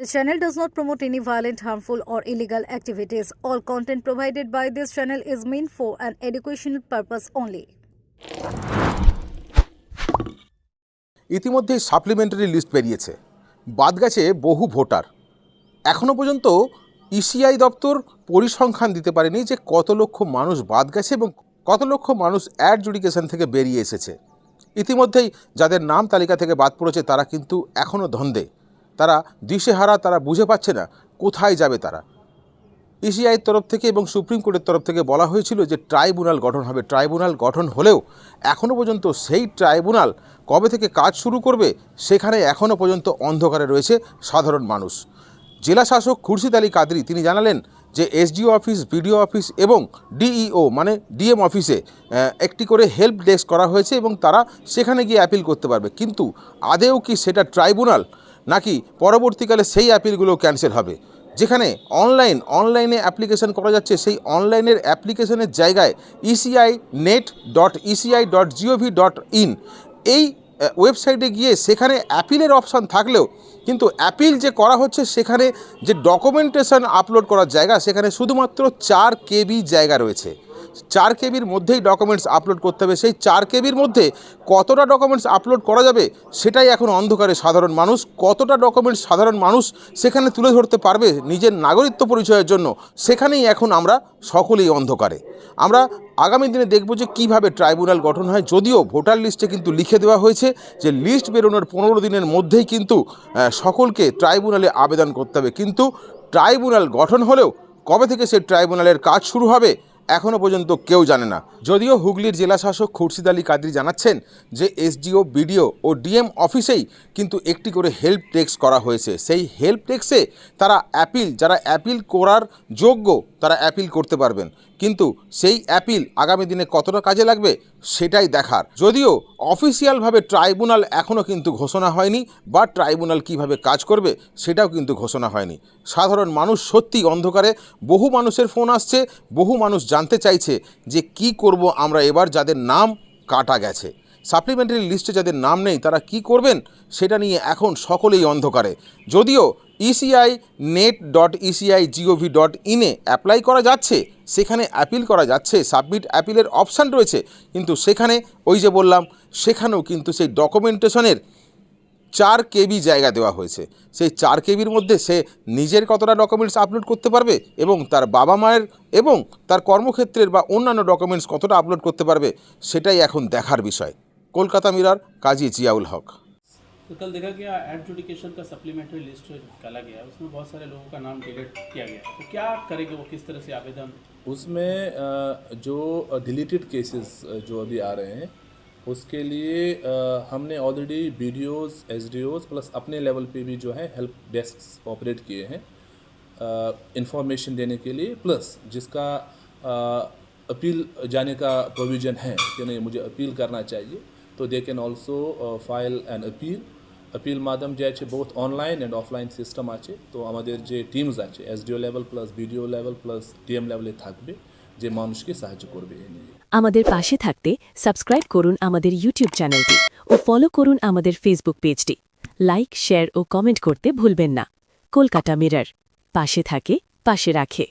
This channel does not promote any violent, harmful, or illegal activities. All content provided by this channel is meant for an educational purpose only. ইতিমধ্যেই supplementary list বেরিয়েছে। বাদ গেছে বহু voter. এখনও পর্যন্ত ECI দপ্তর পরিসংখ্যান দিতে পারেনি যে কত লক্ষ মানুষ বাদ গেছে এবং কত লক্ষ মানুষ অ্যাডজুডিকেশন থেকে বেরিয়ে এসেছে। ইতিমধ্যেই যাদের নাম তালিকা থেকে বাদ পড়েছে তারা কিন্তু এখনও ধন্দে, তারা দিশেহারা, তারা বুঝে পাচ্ছে না কোথায় যাবে তারা। ইসিআইয়ের তরফ থেকে এবং সুপ্রিম কোর্টের তরফ থেকে বলা হয়েছিল যে ট্রাইব্যুনাল গঠন হবে। ট্রাইব্যুনাল গঠন হলেও এখনও পর্যন্ত সেই ট্রাইব্যুনাল কবে থেকে কাজ শুরু করবে সেখানে এখনও পর্যন্ত অন্ধকারে রয়েছে সাধারণ মানুষ। জেলা শাসক খুরশিদ আলী কাদরি তিনি জানালেন যে এসডিও অফিস, বিডিও অফিস এবং ডিইও মানে ডিএম অফিসে একটি করে হেল্প ডেস্ক করা হয়েছে এবং তারা সেখানে গিয়ে অ্যাপিল করতে পারবে। কিন্তু আদেও কি সেটা ট্রাইব্যুনাল, নাকি পরবর্তীকালে সেই অ্যাপিলগুলো ক্যান্সেল হবে? যেখানে অনলাইনে অ্যাপ্লিকেশন করা যাচ্ছে, সেই অনলাইনের অ্যাপ্লিকেশনের জায়গায় eci.net.eci.gov.in এই ওয়েবসাইটে গিয়ে সেখানে অ্যাপিলের অপশান থাকলেও কিন্তু অ্যাপিল যে করা হচ্ছে সেখানে যে ডকুমেন্টেশন আপলোড করার জায়গা সেখানে শুধুমাত্র 4 KB জায়গা রয়েছে। 4 KBর মধ্যেই ডকুমেন্টস আপলোড করতে হবে। সেই 4 KBর মধ্যে কতটা ডকুমেন্টস আপলোড করা যাবে সেটাই এখন অন্ধকারে সাধারণ মানুষ। কতটা ডকুমেন্টস সাধারণ মানুষ সেখানে তুলে ধরতে পারবে নিজের নাগরিকত্ব পরিচয়ের জন্য, সেখানেই এখন আমরা সকলেই অন্ধকারে। আমরা আগামী দিনে দেখব যে কীভাবে ট্রাইব্যুনাল গঠন হয়। যদিও ভোটার লিস্টে কিন্তু লিখে দেওয়া হয়েছে যে লিস্ট বেরোনোর 15 দিনের মধ্যেই কিন্তু সকলকে ট্রাইব্যুনালে আবেদন করতে হবে। কিন্তু ট্রাইব্যুনাল গঠন হলেও কবে থেকে সেই ট্রাইব্যুনালের কাজ শুরু হবে এখনও পর্যন্ত কেউ জানে না। যদিও হুগলির জেলা শাসক খুরশিদ আলী কাদরি জানাচ্ছেন যে এসডিও, বিডিও ও ডিএম অফিসেই কিন্তু একটি করে হেল্প ডেস্ক করা হয়েছে। সেই হেল্প ডেস্কে তারা যারা অ্যাপিল করার যোগ্য তারা অ্যাপিল করতে পারবেন। কিন্তু সেই অ্যাপিল আগামী দিনে কতটা কাজে লাগবে সেটাই দেখার। যদিও অফিসিয়ালভাবে ট্রাইব্যুনাল এখনও কিন্তু ঘোষণা হয়নি বা ট্রাইব্যুনাল কিভাবে কাজ করবে সেটাও কিন্তু ঘোষণা হয়নি। সাধারণ মানুষ সত্যি অন্ধকারে। বহু মানুষের ফোন আসছে, বহু মানুষ জানতে চাইছে যে কি করব আমরা এবার, যাদের নাম কাটা গেছে। সাপ্লিমেন্টারি লিস্টে যাদের নাম নেই তারা কি করবেন সেটা নিয়ে এখন সকলেই অন্ধকারে। যদিও eci.net.eci.gov.in অ্যাপ্লাই করা যাচ্ছে, সেখানে অ্যাপিল করা যাচ্ছে, সাবমিট অ্যাপিলের অপশান রয়েছে, কিন্তু সেখানে ওই যে বললাম সেখানেও কিন্তু সেই ডকুমেন্টেশনের 4 KB জায়গা দেওয়া হয়েছে। সেই 4 KBর মধ্যে সে নিজের কতটা ডকুমেন্টস আপলোড করতে পারবে এবং তার বাবা মায়ের এবং তার কর্মক্ষেত্রের বা অন্যান্য ডকুমেন্টস কতটা আপলোড করতে পারবে সেটাই এখন দেখার বিষয়। কলকাতা মিরর, কাজী জিয়াউল হক। तो कल देखा गया एडजुडिकेशन का सप्लीमेंट्री लिस्ट जो निकाला गया उसमें बहुत सारे लोगों का नाम डिलीट किया गया, तो क्या करेंगे वो, किस तरह से आवेदन? उसमें जो डिलीटेड केसेस जो अभी आ रहे हैं उसके लिए हमने ऑलरेडी BDOs, SDOs प्लस अपने लेवल पे भी जो है हेल्प डेस्क ऑपरेट किए हैं इंफॉर्मेशन देने के लिए, प्लस जिसका अपील जाने का प्रोविज़न है कि नहीं मुझे अपील करना चाहिए तो they can also file an appeal माध्यम যে আছে both online and offline system আছে। তো আমাদের যে টিমস আছে SDO level plus BDO level plus DM লেভেলে থাকবে যে মানুষকে সাহায্য করবে এই নিয়ে। আমাদের পাশে থাকতে সাবস্ক্রাইব করুন আমাদের ইউটিউব চ্যানেলটি ও ফলো করুন আমাদের ফেসবুক পেজটি। লাইক, শেয়ার ও কমেন্ট করতে ভুলবেন না। কলকাতা মিরর, পাশে থাকে, পাশে রাখে।